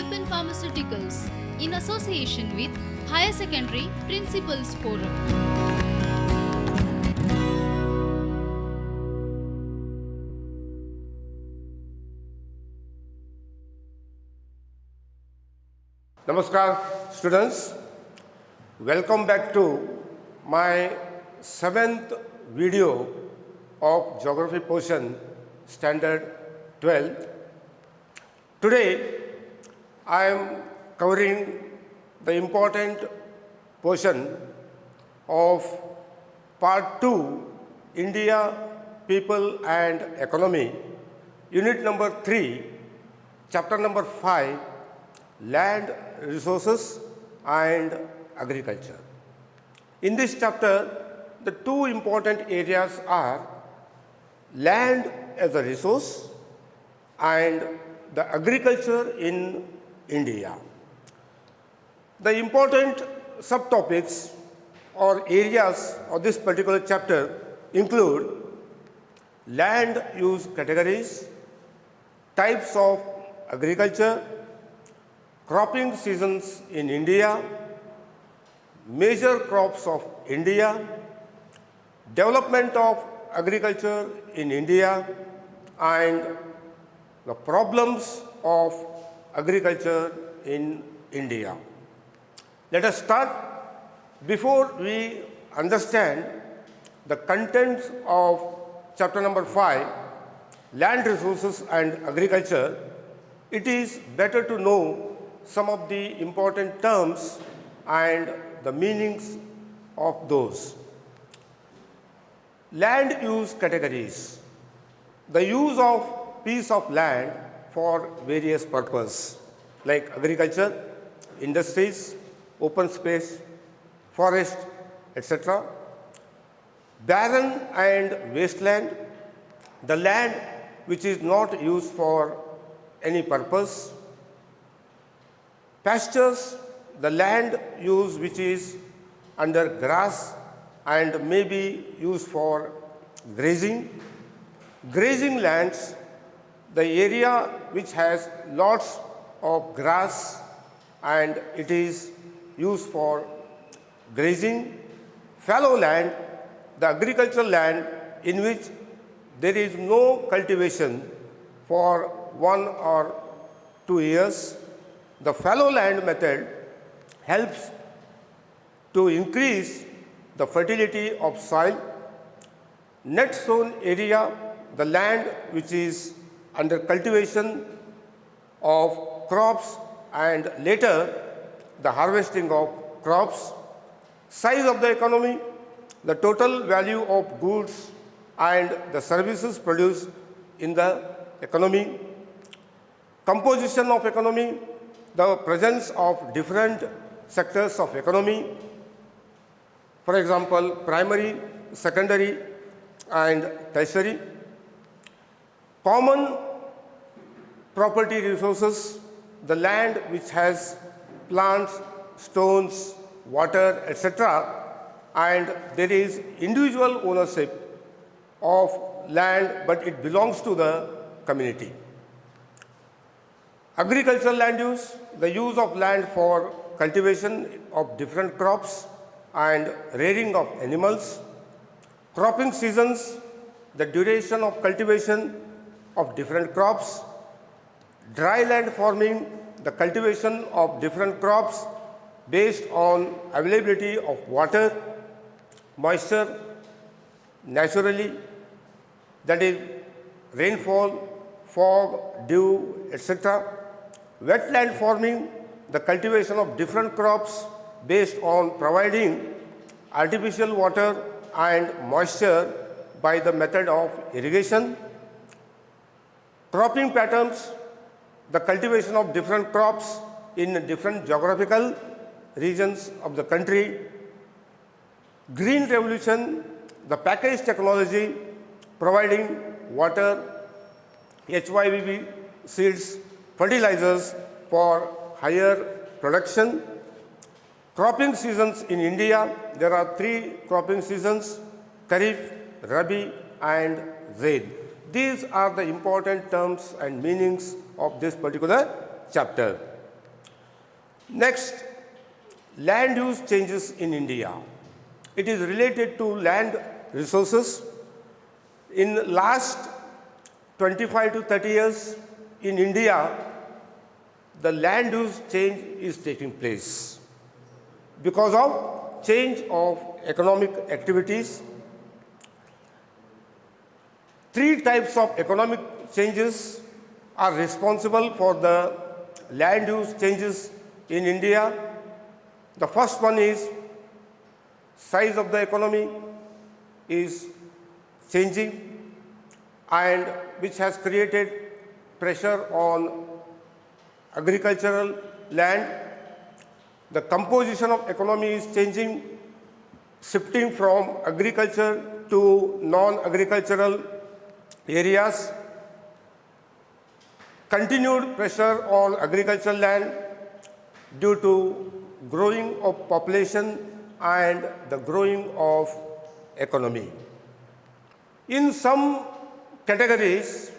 Alpen Pharmaceuticals in association with Higher Secondary Principals Forum. Namaskar students, welcome back to my 7th video of Geography portion Standard 12th. Today I am covering the important portion of Part 2 India, People and Economy, Unit number 3, Chapter number 5, Land Resources and Agriculture. In this chapter, the two important areas are land as a resource and the agriculture in India. The important subtopics or areas of this particular chapter include land use categories, types of agriculture, cropping seasons in India, major crops of India, development of agriculture in India, and the problems of agriculture in India. Let us start. Before we understand the contents of chapter number 5, land resources and agriculture, it is better to know some of the important terms and the meanings of those. Land use categories. The use of piece of land for various purposes like agriculture, industries, open space, forest, etc. Barren and wasteland, the land which is not used for any purpose. Pastures, the land use which is under grass and may be used for grazing. Grazing lands, the area which has lots of grass and it is used for grazing. Fallow land, the agricultural land in which there is no cultivation for 1 or 2 years. The fallow land method helps to increase the fertility of soil. Net sown area, the land which is under cultivation of crops and later the harvesting of crops. Size of the economy, the total value of goods and the services produced in the economy. Composition of economy, the presence of different sectors of economy, for example, primary, secondary and tertiary. Common property resources, the land which has plants, stones, water, etc. and there is individual ownership of land but it belongs to the community. Agricultural land use, the use of land for cultivation of different crops and rearing of animals. Cropping seasons, the duration of cultivation of different crops. Dry land farming, the cultivation of different crops based on availability of water, moisture, naturally, that is rainfall, fog, dew, etc. Wetland farming, the cultivation of different crops based on providing artificial water and moisture by the method of irrigation. Cropping patterns, the cultivation of different crops in different geographical regions of the country. Green revolution, the package technology providing water, HYBB seeds, fertilizers for higher production. Cropping seasons in India, there are 3 cropping seasons, Kharif, Rabi and Zaid. These are the important terms and meanings of this particular chapter. Next, land use changes in India. It is related to land resources. In last 25 to 30 years in India, the land use change is taking place because of change of economic activities. Three types of economic changes are responsible for the land use changes in India. The first one is size of the economy is changing, and which has created pressure on agricultural land. The composition of economy is changing, shifting from agriculture to non-agricultural areas. Continued pressure on agricultural land due to growing of population and the growing of economy. In some categories,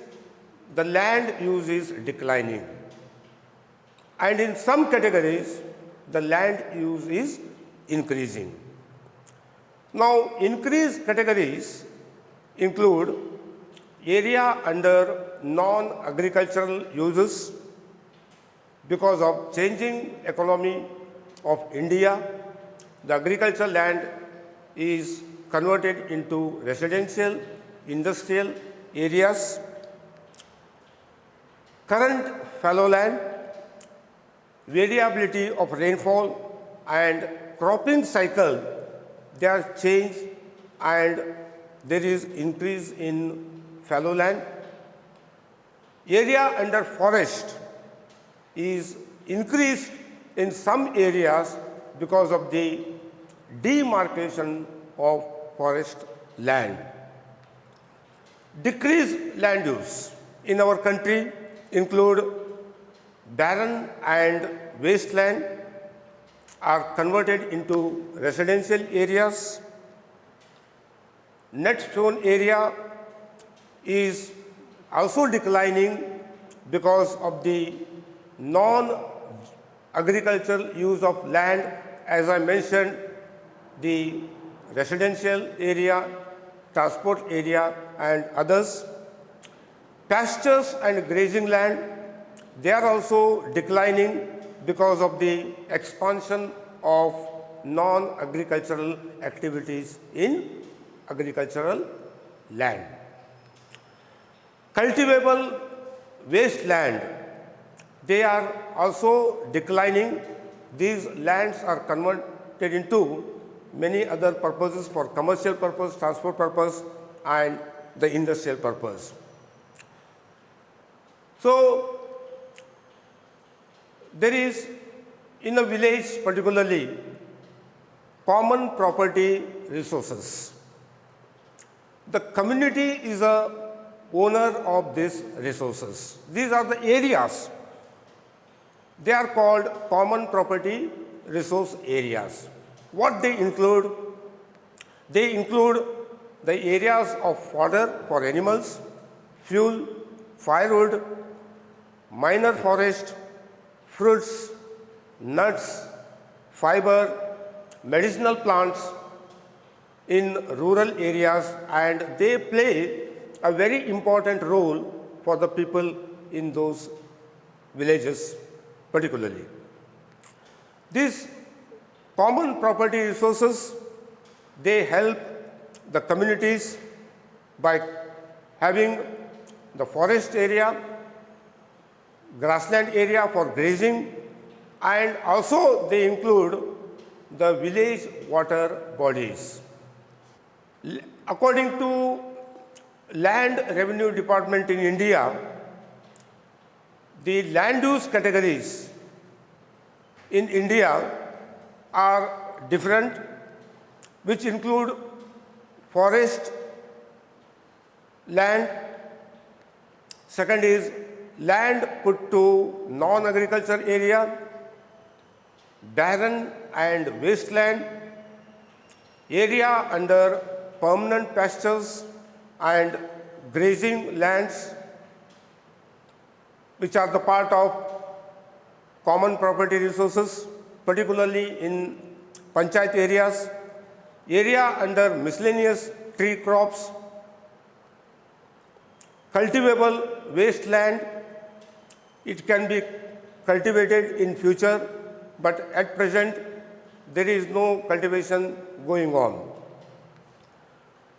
the land use is declining, and in some categories, the land use is increasing. Now, increased categories include area under non-agricultural uses because of changing economy of India. The agricultural land is converted into residential, industrial areas. Current fallow land, variability of rainfall and cropping cycle, they are changed, and there is increase in fallow land. Area under forest is increased in some areas because of the demarcation of forest land. Decreased land use in our country include barren and wasteland are converted into residential areas. Net sown area is also declining because of the non-agricultural use of land. As I mentioned, the residential area, transport area and others. Pastures and grazing land, they are also declining because of the expansion of non-agricultural activities in agricultural land. Cultivable wasteland, they are also declining. These lands are converted into many other purposes for commercial purpose, transport purpose and the industrial purpose. So, there is in a village particularly common property resources. The community is a owner of these resources. These are the areas. They are called common property resource areas. What they include? They include the areas of fodder for animals, fuel, firewood, minor forest, fruits, nuts, fiber, medicinal plants in rural areas, and they play a very important role for the people in those villages particularly. These common property resources, they help the communities by having the forest area, grassland area for grazing, and also they include the village water bodies. According to Land Revenue Department in India, the land use categories in India are different, which include forest land. Second is land put to non-agriculture area, barren and wasteland, area under permanent pastures and grazing lands, which are the part of common property resources, particularly in panchayat areas, area under miscellaneous tree crops, cultivable wasteland. It can be cultivated in future, but at present there is no cultivation going on.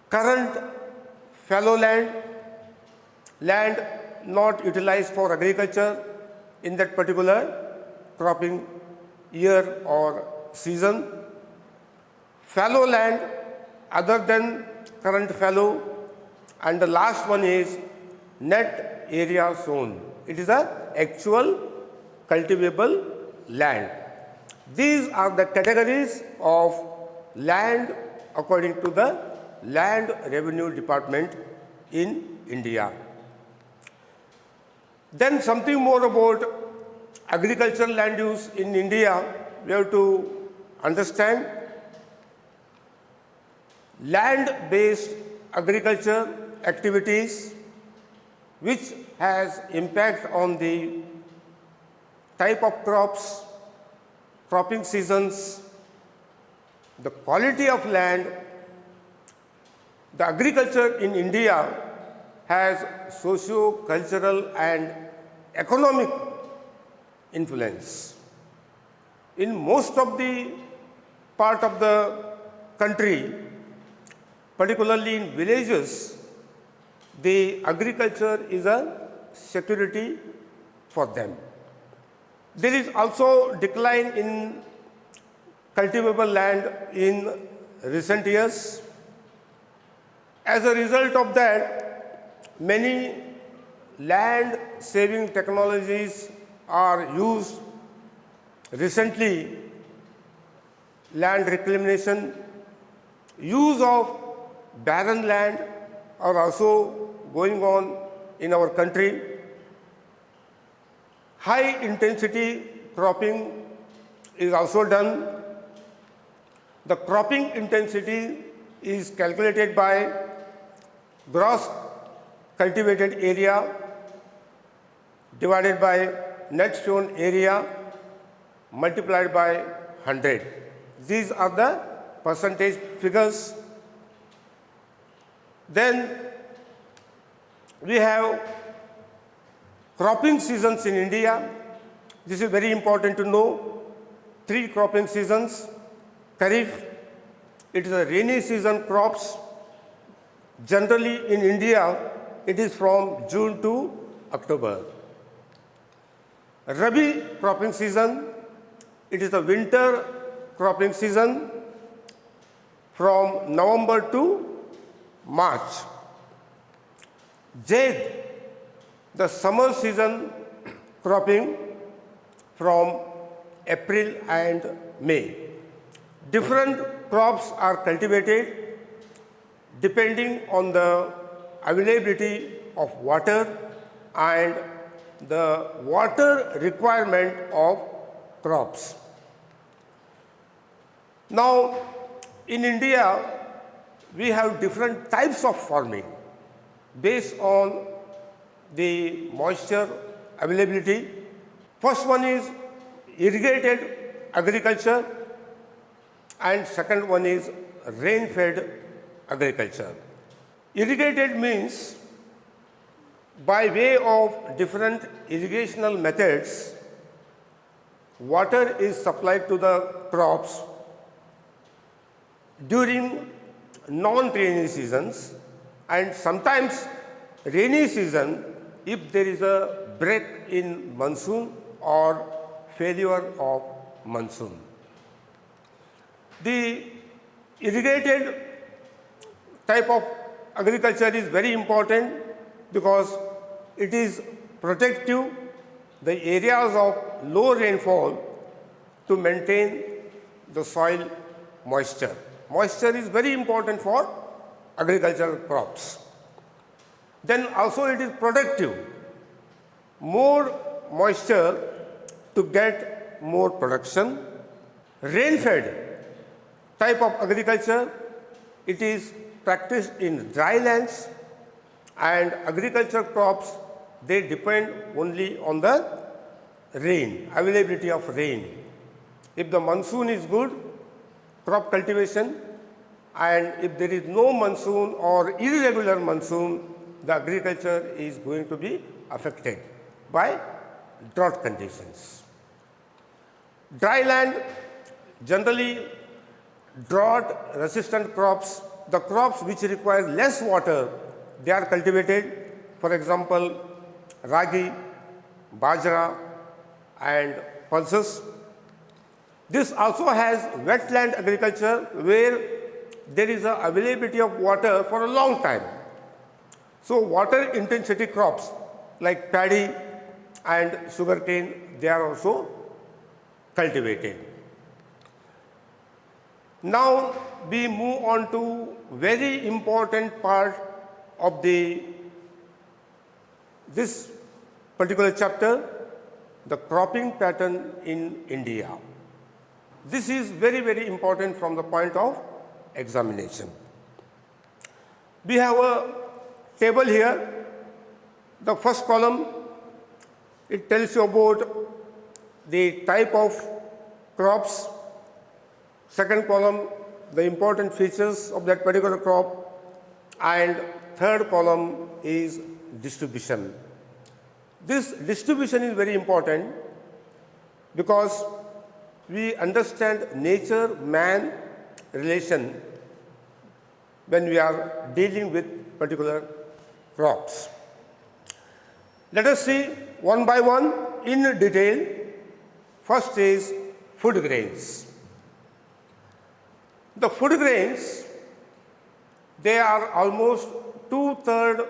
Current fallow land, land not utilized for agriculture in that particular cropping year or season. Fallow land other than current fallow, and the last one is net area zone. It is a actual cultivable land. These are the categories of land according to the Land Revenue Department in India. Then something more about agricultural land use in India. We have to understand land-based agriculture activities which has impact on the type of crops, cropping seasons, the quality of land. The agriculture in India has socio-cultural and economic influence. In most of the part of the country, particularly in villages, the agriculture is a security for them. There is also decline in cultivable land in recent years. As a result of that, many land-saving technologies are used. Recently, land reclamation, use of barren land are also going on in our country. High-intensity cropping is also done. The cropping intensity is calculated by gross cultivated area divided by net sown area multiplied by 100. These are the percentage figures. Then we have cropping seasons in India. This is very important to know. 3 cropping seasons. Kharif, it is a rainy season crops. Generally in India, it is from June to October. Rabi cropping season, it is the winter cropping season from November to March. Zaid, the summer season cropping from April and May. Different crops are cultivated depending on the availability of water and the water requirement of crops. Now, in India, we have different types of farming based on the moisture availability. First one is irrigated agriculture, and second one is rain-fed agriculture. Irrigated means by way of different irrigational methods, water is supplied to the crops during non-rainy seasons, and sometimes rainy season if there is a break in monsoon or failure of monsoon. The irrigated type of agriculture is very important because it is protective the areas of low rainfall to maintain the soil moisture. Moisture is very important for agricultural crops. Then also it is productive. More moisture to get more production. Rain-fed type of agriculture, it is practiced in dry lands, and agricultural crops, they depend only on the rain, availability of rain. If the monsoon is good, crop cultivation, and if there is no monsoon or irregular monsoon, the agriculture is going to be affected by drought conditions. Dry land, generally drought resistant crops, the crops which require less water, they are cultivated. For example, ragi, bajra and pulses. This also has wetland agriculture where there is a availability of water for a long time. So water intensity crops like paddy and sugarcane, they are also cultivated. Now we move on to very important part of this particular chapter, the cropping pattern in India. This is very, very important from the point of examination. We have a table here. The first column, it tells you about the type of crops. Second column, the important features of that particular crop. And third column is distribution. This distribution is very important because we understand nature-man relation when we are dealing with particular crops. Let us see one by one in detail. First is food grains. The food grains, they are almost 2/3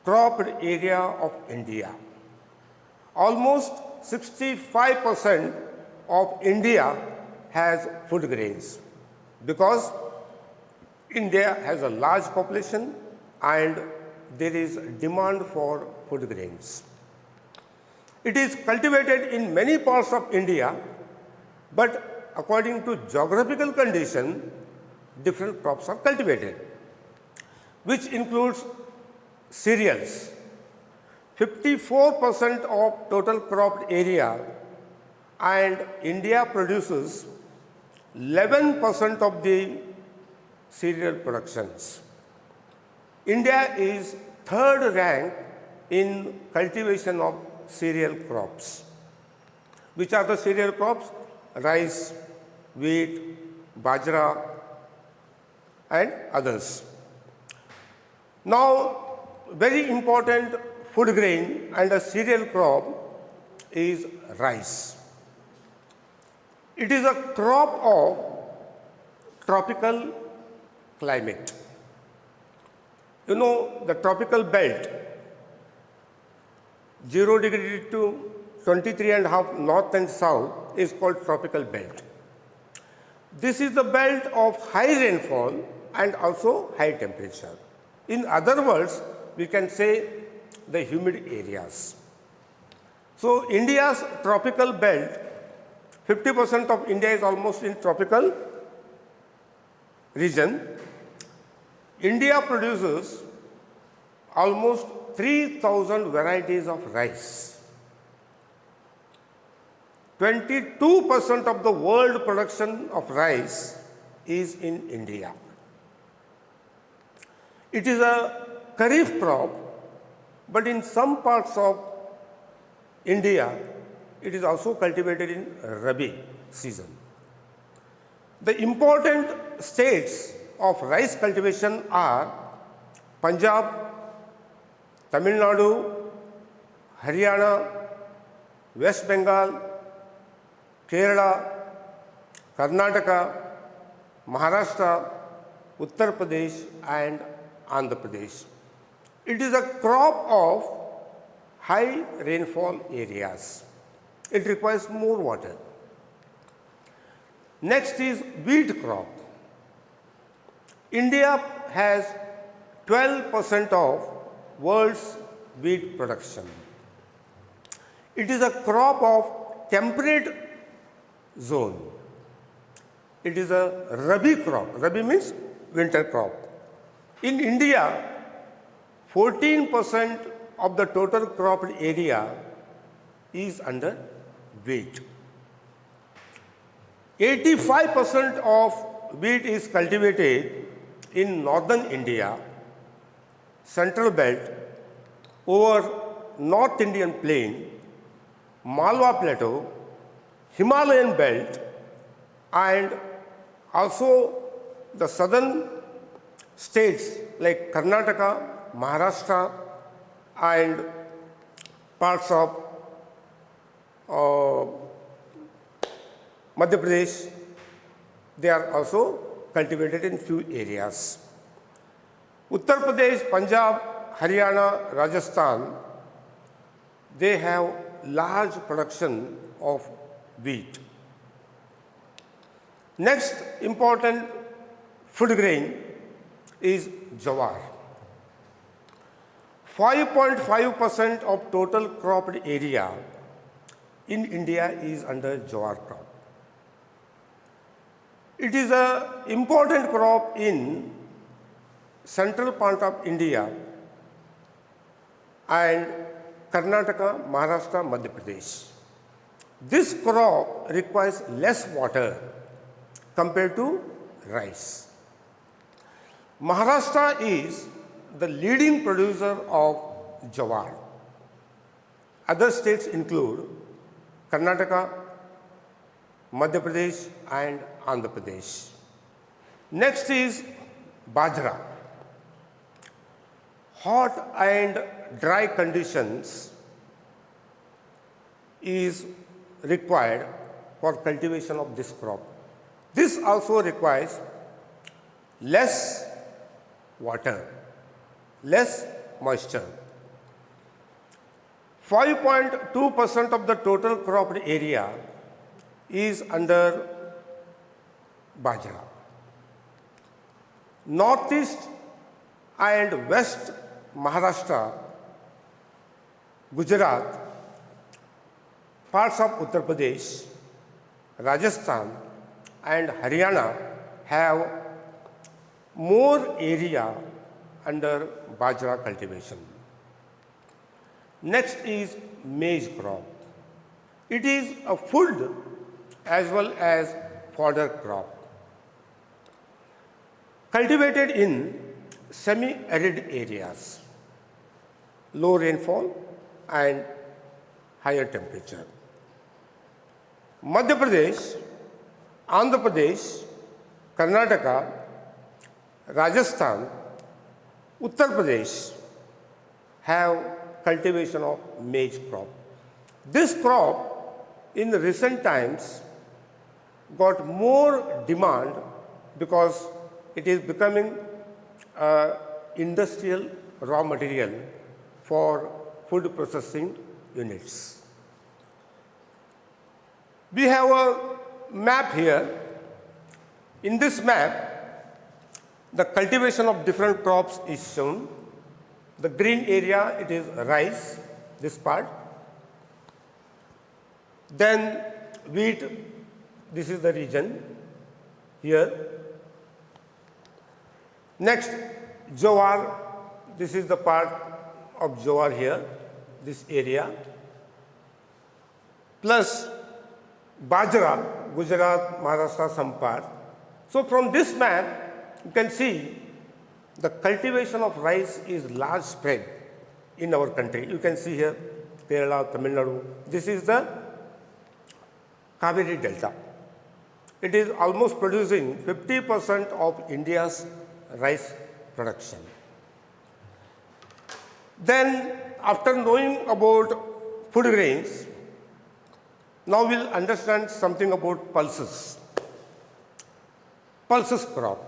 cropped area of India. Almost 65% of India has food grains because India has a large population and there is demand for food grains. It is cultivated in many parts of India, but according to geographical condition, different crops are cultivated, which includes cereals. 54% of total cropped area, and India produces 11% of the cereal productions. India is third rank in cultivation of cereal crops. Which are the cereal crops? Rice, wheat, bajra and others. Now, very important food grain and a cereal crop is rice. It is a crop of tropical climate. You know, the tropical belt, 0 degree to 23.5 north and south is called tropical belt. This is the belt of high rainfall and also high temperature. In other words, we can say the humid areas. So India's tropical belt, 50% of India is almost in tropical region. India produces almost 3,000 varieties of rice. 22% of the world production of rice is in India. It is a kharif crop, but in some parts of India, it is also cultivated in Rabi season. The important states of rice cultivation are Punjab, Tamil Nadu, Haryana, West Bengal, Kerala, Karnataka, Maharashtra, Uttar Pradesh and Andhra Pradesh. It is a crop of high rainfall areas. It requires more water. Next is wheat crop. India has 12% of world's wheat production. It is a crop of temperate zone. It is a Rabi crop. Rabi means winter crop. In India, 14% of the total cropped area is under wheat. 85% of wheat is cultivated in northern India, central belt, over North Indian plain, Malwa plateau, Himalayan belt, and also the southern states like Karnataka, Maharashtra, and parts of Madhya Pradesh, they are also cultivated in few areas. Uttar Pradesh, Punjab, Haryana, Rajasthan, they have large production of wheat. Next important food grain is jawar. 5.5% of total cropped area in India is under jawar crop. It is an important crop in central part of India and Karnataka, Maharashtra, Madhya Pradesh. This crop requires less water compared to rice. Maharashtra is the leading producer of jawar. Other states include Karnataka, Madhya Pradesh, and Andhra Pradesh. Next is bajra. Hot and dry conditions is required for cultivation of this crop. This also requires less water, less moisture. 5.2% of the total cropped area is under bajra. Northeast and West Maharashtra, Gujarat, parts of Uttar Pradesh, Rajasthan, and Haryana have more area under bajra cultivation. Next is maize crop. It is a food as well as fodder crop. Cultivated in semi-arid areas, low rainfall and higher temperature. Madhya Pradesh, Andhra Pradesh, Karnataka, Rajasthan, Uttar Pradesh have cultivation of maize crop. This crop in recent times got more demand because it is becoming industrial raw material for food processing units. We have a map here. In this map, the cultivation of different crops is shown. The green area, it is rice, this part. Then wheat, this is the region here. Next, jowar, this is the part of jowar here, this area. Plus bajra, Gujarat, Maharashtra, some part. So from this map, you can see the cultivation of rice is large spread in our country. You can see here, Kerala, Tamil Nadu. This is the Kaveri Delta. It is almost producing 50% of India's rice production. Then, after knowing about food grains, now we'll understand something about pulses. Pulses crop.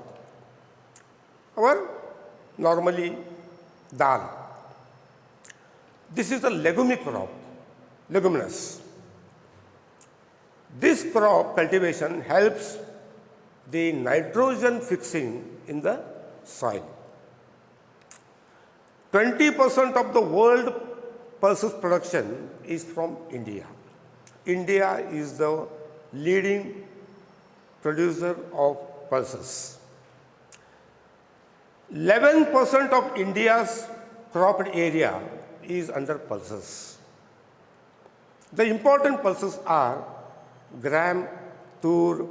Our normally dal. This is a legume crop, leguminous. This crop cultivation helps the nitrogen fixing in the soil. 20% of the world pulses production is from India. India is the leading producer of pulses. 11% of India's cropped area is under pulses. The important pulses are gram, tur,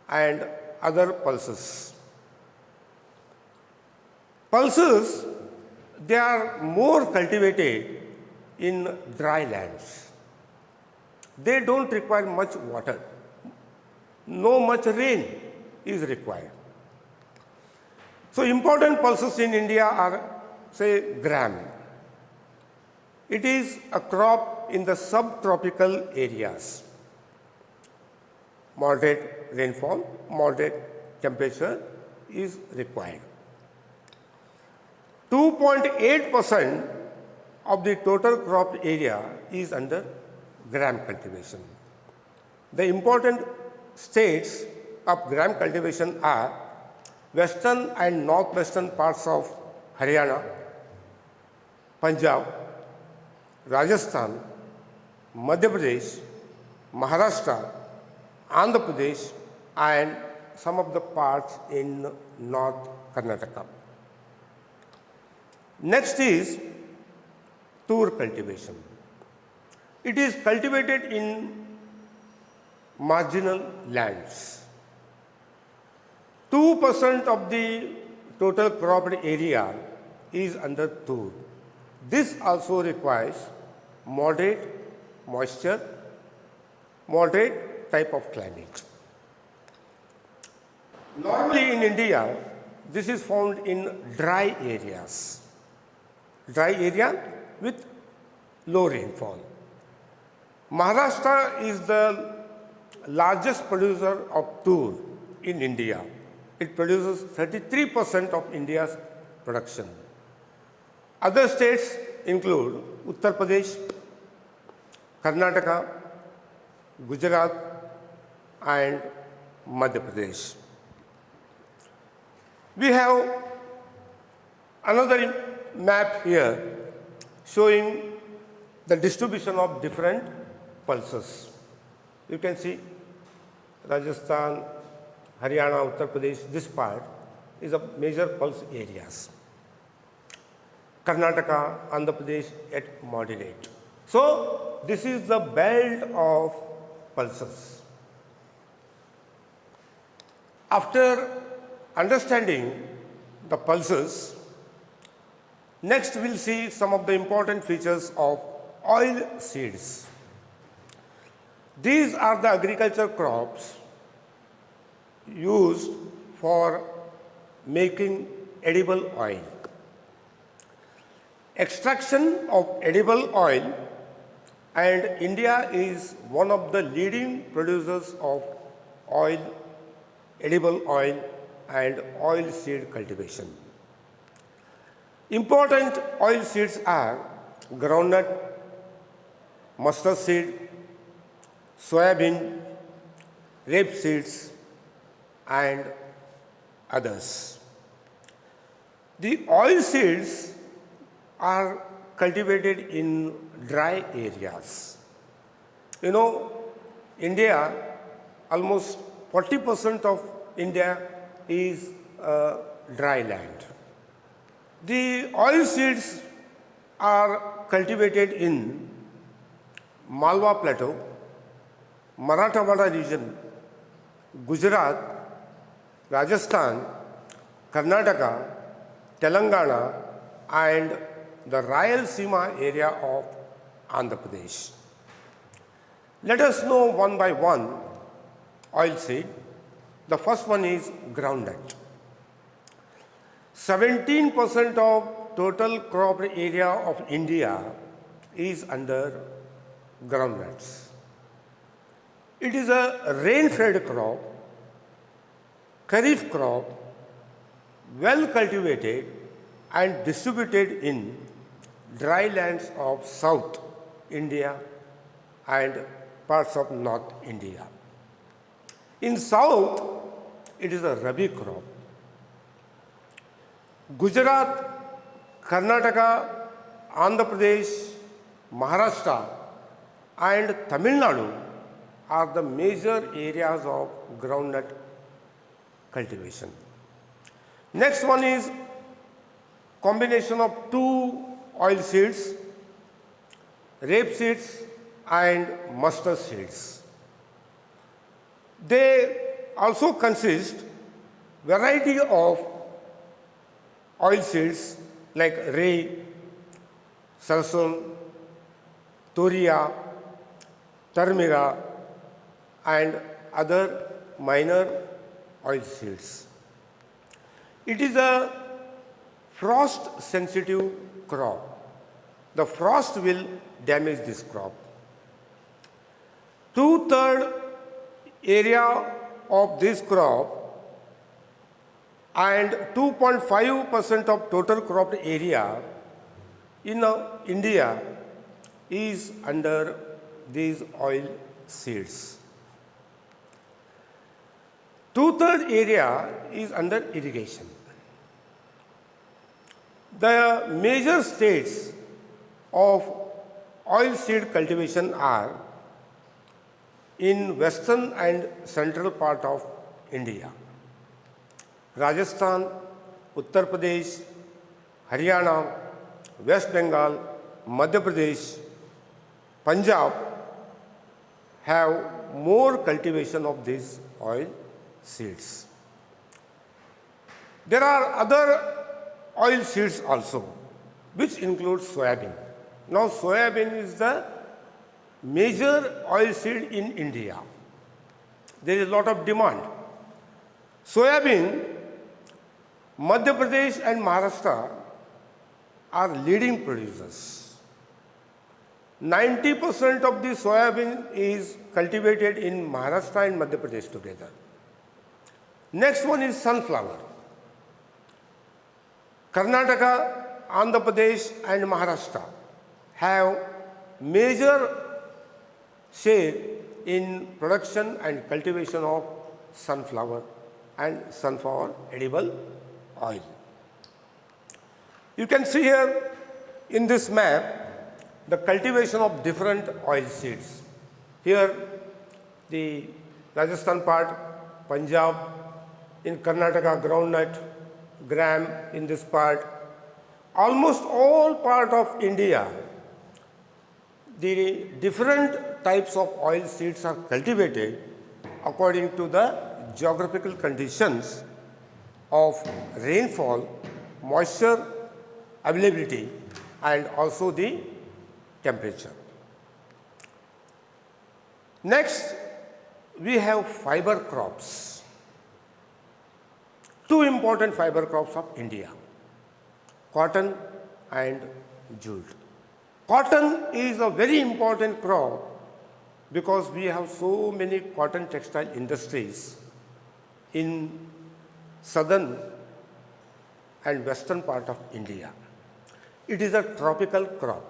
and other pulses. Pulses, they are more cultivated in dry lands. They don't require much water. No much rain is required. So important pulses in India are, say, gram. It is a crop in the subtropical areas. Moderate rainfall, moderate temperature is required. 2.8% of the total crop area is under gram cultivation. The important states of gram cultivation are western and northwestern parts of Haryana, Punjab, Rajasthan, Madhya Pradesh, Maharashtra, Andhra Pradesh, and some of the parts in North Karnataka. Next is tur cultivation. It is cultivated in marginal lands. 2% of the total cropped area is under tur. This also requires moderate moisture, moderate type of climate. Normally in India, this is found in dry areas. Dry area with low rainfall. Maharashtra is the largest producer of tur in India. It produces 33% of India's production. Other states include Uttar Pradesh, Karnataka, Gujarat, and Madhya Pradesh. We have another map here showing the distribution of different pulses. You can see Rajasthan, Haryana, Uttar Pradesh, this part is a major pulse areas. Karnataka, Andhra Pradesh at moderate. So this is the belt of pulses. After understanding the pulses, next we'll see some of the important features of oil seeds. These are the agriculture crops used for making edible oil. Extraction of edible oil, and India is one of the leading producers of oil, edible oil and oil seed cultivation. Important oil seeds are groundnut, mustard seed, soybean, rapeseeds, and others. The oil seeds are cultivated in dry areas. You know, India, almost 40% of India is dry land. The oil seeds are cultivated in Malwa Plateau, Marathwada region, Gujarat, Rajasthan, Karnataka, Telangana, and the Rayalaseema area of Andhra Pradesh. Let us know one by one oil seed. The first one is groundnut. 17% of total crop area of India is under groundnuts. It is a rain-fed crop, kharif crop, well cultivated and distributed in dry lands of South India and parts of North India. In South, it is a rabi crop. Gujarat, Karnataka, Andhra Pradesh, Maharashtra, and Tamil Nadu are the major areas of groundnut cultivation. Next one is combination of two oil seeds, rape seeds and mustard seeds. They also consist variety of oil seeds like ray, sarson, toria, turmeric, and other minor oil seeds. It is a frost sensitive crop. The frost will damage this crop. 2/3 area of this crop and 2.5% of total crop area in India is under these oil seeds. 2/3 area is under irrigation. The major states of oil seed cultivation are in western and central part of India. Rajasthan, Uttar Pradesh, Haryana, West Bengal, Madhya Pradesh, Punjab have more cultivation of these oil seeds. There are other oil seeds also, which include soybean. Now, soybean is the major oil seed in India. There is a lot of demand. Soybean, Madhya Pradesh and Maharashtra are leading producers. 90% of the soybean is cultivated in Maharashtra and Madhya Pradesh together. Next one is sunflower. Karnataka, Andhra Pradesh and Maharashtra have major share in production and cultivation of sunflower and sunflower edible oil. You can see here in this map the cultivation of different oil seeds. Here the Rajasthan part, Punjab, in Karnataka groundnut, gram in this part. Almost all part of India, the different types of oil seeds are cultivated according to the geographical conditions of rainfall, moisture availability and also the temperature. Next, we have fiber crops. Two important fiber crops of India, cotton and jute. Cotton is a very important crop because we have so many cotton textile industries in southern and western part of India. It is a tropical crop.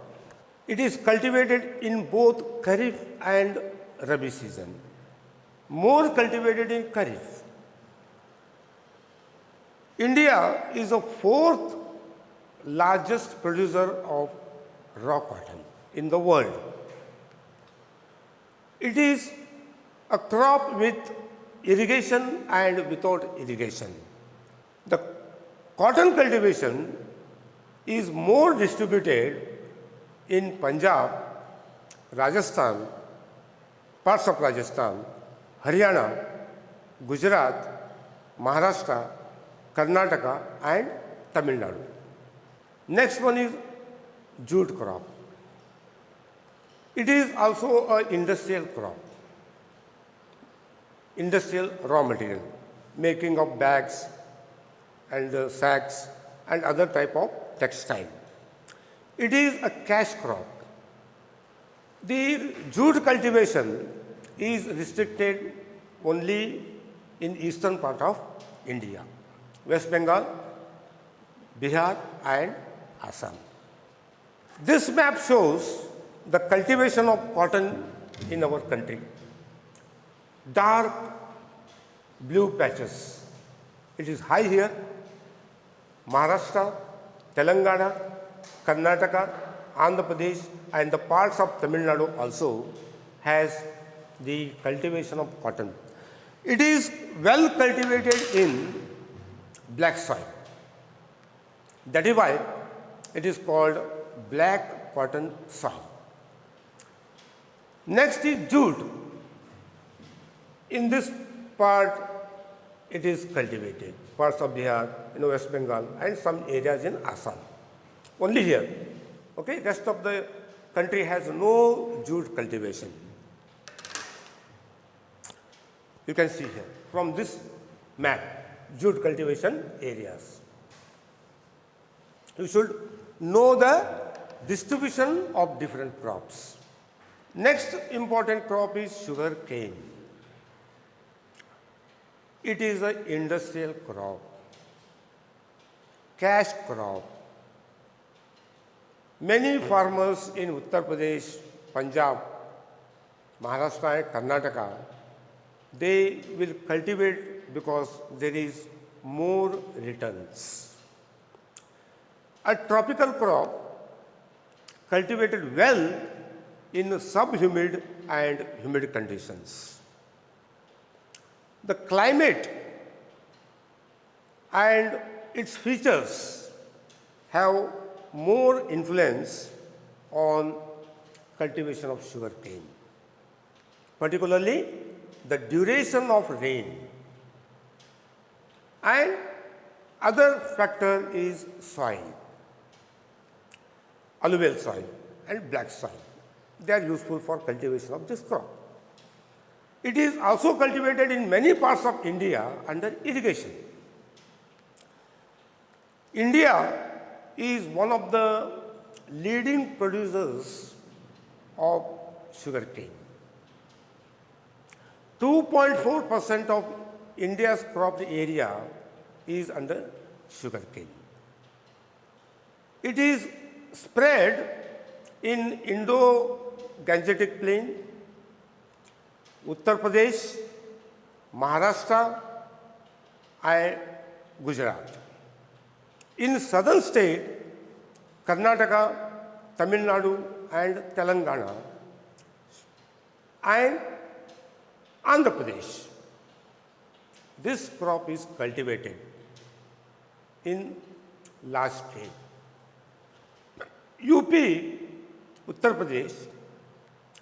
It is cultivated in both Kharif and Rabi season. More cultivated in Kharif. India is the fourth largest producer of raw cotton in the world. It is a crop with irrigation and without irrigation. The cotton cultivation is more distributed in Punjab, Rajasthan, parts of Rajasthan, Haryana, Gujarat, Maharashtra, Karnataka and Tamil Nadu. Next one is jute crop. It is also an industrial crop, industrial raw material, making of bags and sacks and other type of textile. It is a cash crop. The jute cultivation is restricted only in eastern part of India, West Bengal, Bihar and Assam. This map shows the cultivation of cotton in our country. Dark blue patches. It is high here. Maharashtra, Telangana, Karnataka, Andhra Pradesh and the parts of Tamil Nadu also has the cultivation of cotton. It is well cultivated in black soil. That is why it is called black cotton soil. Next is jute. In this part, it is cultivated. Parts of Bihar, West Bengal, and some areas in Assam. Only here. Okay, rest of the country has no jute cultivation. You can see here from this map, jute cultivation areas. You should know the distribution of different crops. Next important crop is sugar cane. It is an industrial crop, cash crop. Many farmers in Uttar Pradesh, Punjab, Maharashtra and Karnataka, they will cultivate because there is more returns. A tropical crop cultivated well in subhumid and humid conditions. The climate and its features have more influence on cultivation of sugarcane, particularly the duration of rain, and other factor is soil, alluvial soil and black soil. They are useful for cultivation of this crop. It is also cultivated in many parts of India under irrigation. India is one of the leading producers of sugarcane. 2.4% of India's crop area is under sugarcane. It is spread in Indo-Gangetic Plain, Uttar Pradesh, Maharashtra and Gujarat. In southern state, Karnataka, Tamil Nadu and Telangana and Andhra Pradesh, this crop is cultivated in large scale. UP, Uttar Pradesh,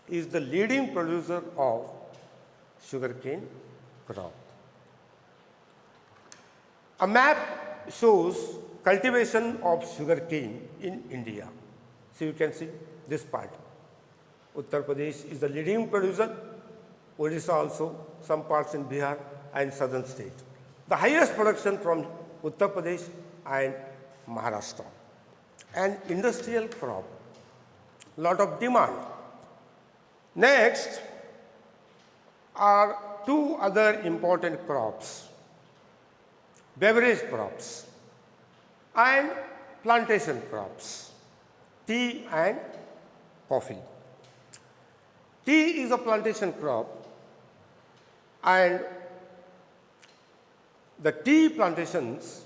is the leading producer of sugarcane crop. A map shows cultivation of sugarcane in India. So you can see this part. Uttar Pradesh is the leading producer, Odisha also, some parts in Bihar and southern states. The highest production from Uttar Pradesh and Maharashtra. An industrial crop, lot of demand. Next are two other important crops, beverage crops and plantation crops, tea and coffee. Tea is a plantation crop and the tea plantations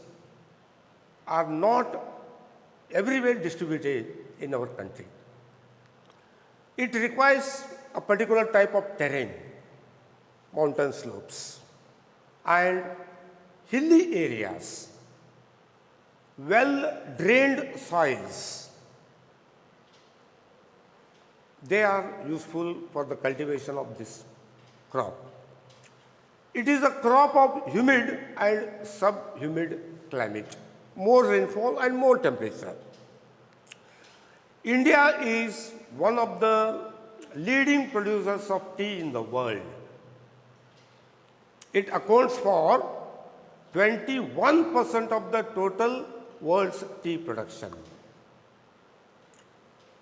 are not everywhere distributed in our country. It requires a particular type of terrain, mountain slopes and hilly areas, well-drained soils. They are useful for the cultivation of this crop. It is a crop of humid and subhumid climate, more rainfall and more temperature. India is one of the leading producers of tea in the world. It accounts for 21% of the total world's tea production.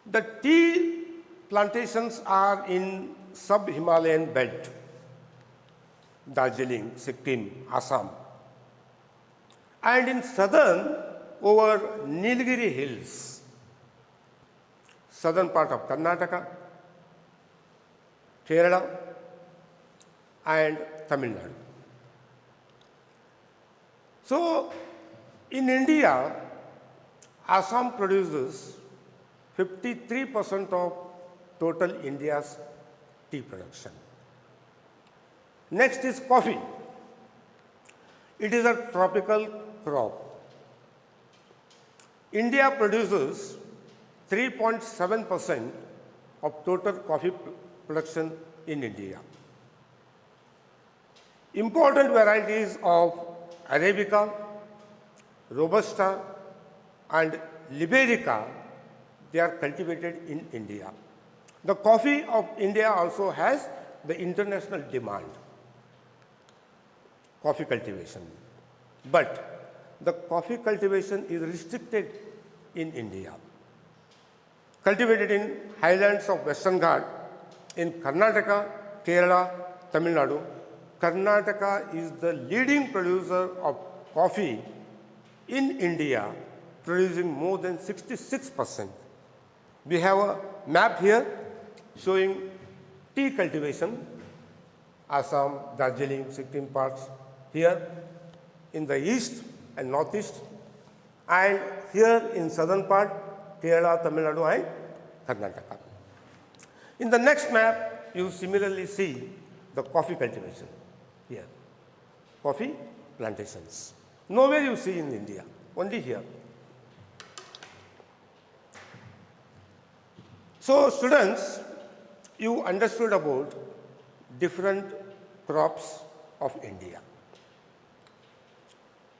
The tea plantations are in sub-Himalayan belt, Darjeeling, Sikkim, Assam, and in southern over Nilgiri hills, southern part of Karnataka, Kerala and Tamil Nadu. So, in India, Assam produces 53% of total India's tea production. Next is coffee. It is a tropical crop. India produces 3.7% of total coffee production in India. Important varieties of Arabica, Robusta, and Liberica, they are cultivated in India. The coffee of India also has the international demand, coffee cultivation. But the coffee cultivation is restricted in India. Cultivated in highlands of Western Ghat, in Karnataka, Kerala, Tamil Nadu. Karnataka is the leading producer of coffee in India, producing more than 66%. We have a map here showing tea cultivation, Assam, Darjeeling, Sikkim parts here in the east and northeast, and here in southern part, Kerala, Tamil Nadu and Karnataka. In the next map, you similarly see the coffee cultivation here, coffee plantations. Nowhere you see in India, only here. So students, you understood about different crops of India.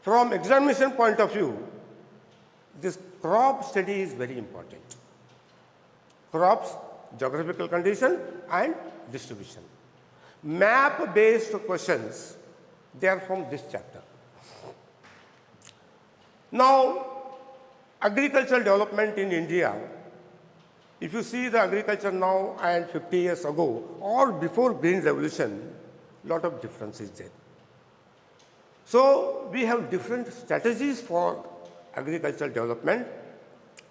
From examination point of view, this crop study is very important. Crops, geographical condition and distribution. Map-based questions, they are from this chapter. Now, agricultural development in India, if you see the agriculture now and 50 years ago or before Green Revolution, lot of difference is there. So we have different strategies for agricultural development,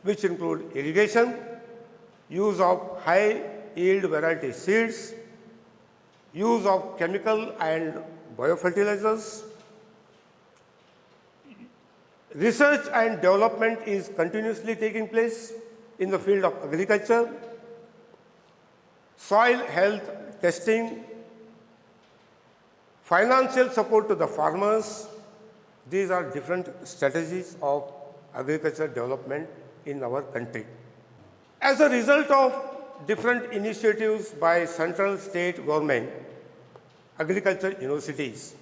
which include irrigation, use of high yield variety seeds, use of chemical and biofertilizers. Research and development is continuously taking place in the field of agriculture, soil health testing, financial support to the farmers. These are different strategies of agricultural development in our country. As a result of different initiatives by central, state government, agricultural universities,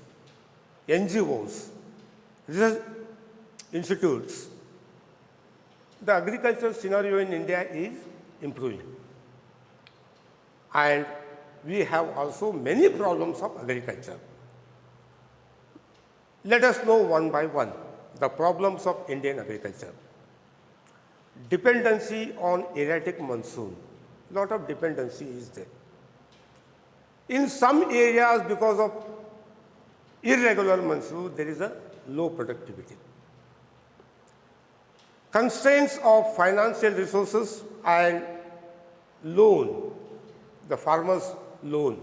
NGOs, research institutes, the agricultural scenario in India is improving. And we have also many problems of agriculture. Let us know one by one the problems of Indian agriculture. Dependency on erratic monsoon. Lot of dependency is there. In some areas, because of irregular monsoon, there is a low productivity. Constraints of financial resources and loan, the farmers' loan.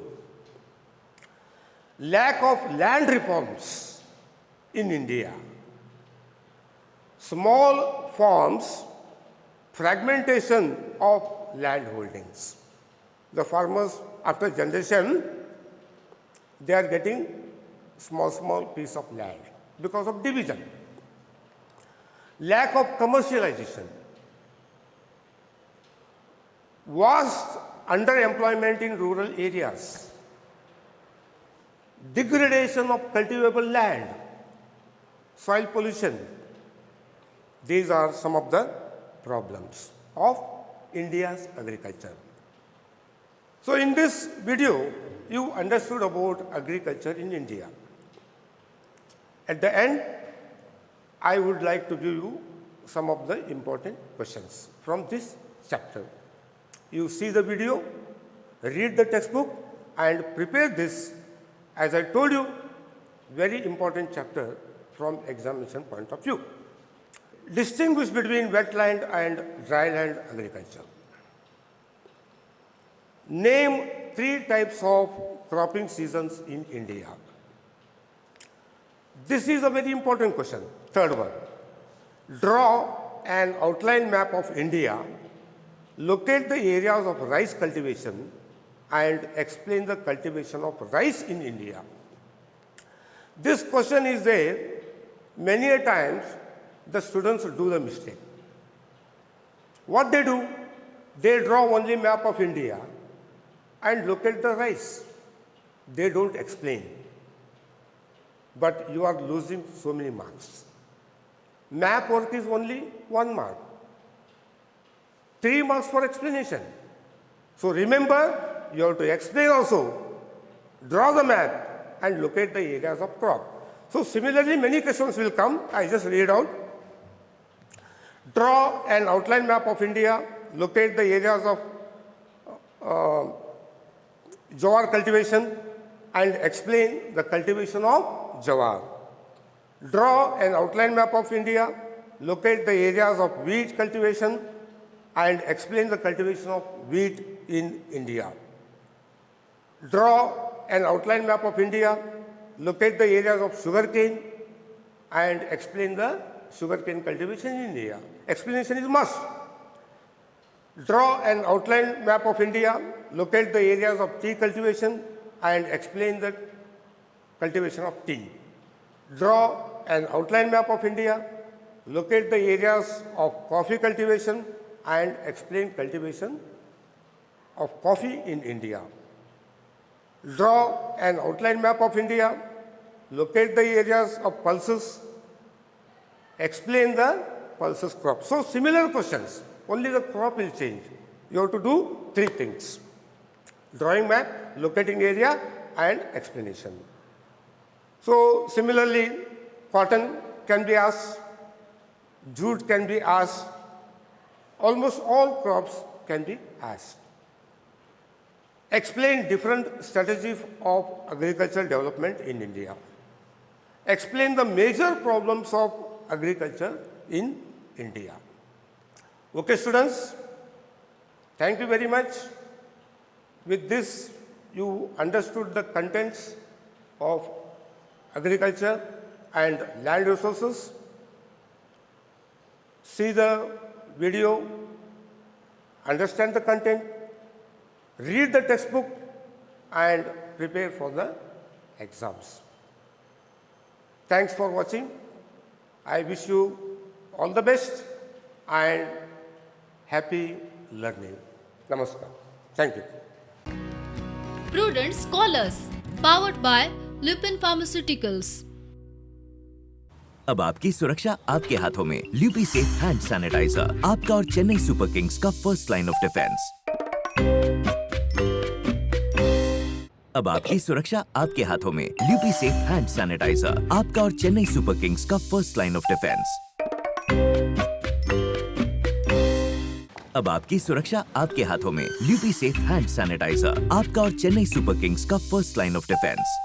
Lack of land reforms in India. Small farms, fragmentation of land holdings. The farmers, after generation, they are getting small piece of land because of division. Lack of commercialization. Vast underemployment in rural areas. Degradation of cultivable land. Soil pollution. These are some of the problems of India's agriculture. So in this video, you understood about agriculture in India. At the end, I would like to give you some of the important questions from this chapter. You see the video, read the textbook and prepare this. As I told you, very important chapter from examination point of view. Distinguish between wetland and dryland agriculture. Name 3 types of cropping seasons in India. This is a very important question. Third one. Draw an outline map of India. Locate the areas of rice cultivation and explain the cultivation of rice in India. This question is there. Many a times, the students do the mistake. What they do? They draw only map of India and locate the rice. They don't explain. But you are losing so many marks. Map work is only 1 mark. 3 marks for explanation. So remember, you have to explain also, draw the map and locate the areas of crop. So similarly, many questions will come. I just read out. Draw an outline map of India, locate the areas of jowar cultivation and explain the cultivation of jowar. Draw an outline map of India, locate the areas of wheat cultivation and explain the cultivation of wheat in India. Draw an outline map of India, locate the areas of sugarcane and explain the sugarcane cultivation in India. Explanation is must. Draw an outline map of India, locate the areas of tea cultivation and explain the cultivation of tea. Draw an outline map of India, locate the areas of coffee cultivation and explain cultivation of coffee in India. Draw an outline map of India, locate the areas of pulses, explain the pulses crop. So similar questions, only the crop will change. You have to do 3 things: drawing map, locating area and explanation. So similarly, cotton can be asked, jute can be asked, almost all crops can be asked. Explain different strategies of agricultural development in India. Explain the major problems of agriculture in India. Okay, students, thank you very much. With this, you understood the contents of agriculture and land resources. See the video, understand the content, read the textbook and prepare for the exams. Thanks for watching. I wish you all the best and happy learning. Namaskar. Thank you. Prudent Scholars, powered by Lupin Pharmaceuticals. अब आपकी सुरक्षा आपके हाथों में। ल्यूपी safe hand sanitiser, आपका और Chennai super Kings का first line of defence. अब आपकी सुरक्षा आपके हाथों में। ल्यूपी सेफ हैंड सैनिटाइजर, आपका और चेन्नई सुपर किंग्स का फर्स्ट लाइन ऑफ डिफेंस। अब आपकी सुरक्षा आपके हाथों में। ल्यूपी सेफ हैंड सैनिटाइजर, आपका और चेन्नई सुपर किंग्स का फर्स्ट लाइन ऑफ डिफेंस।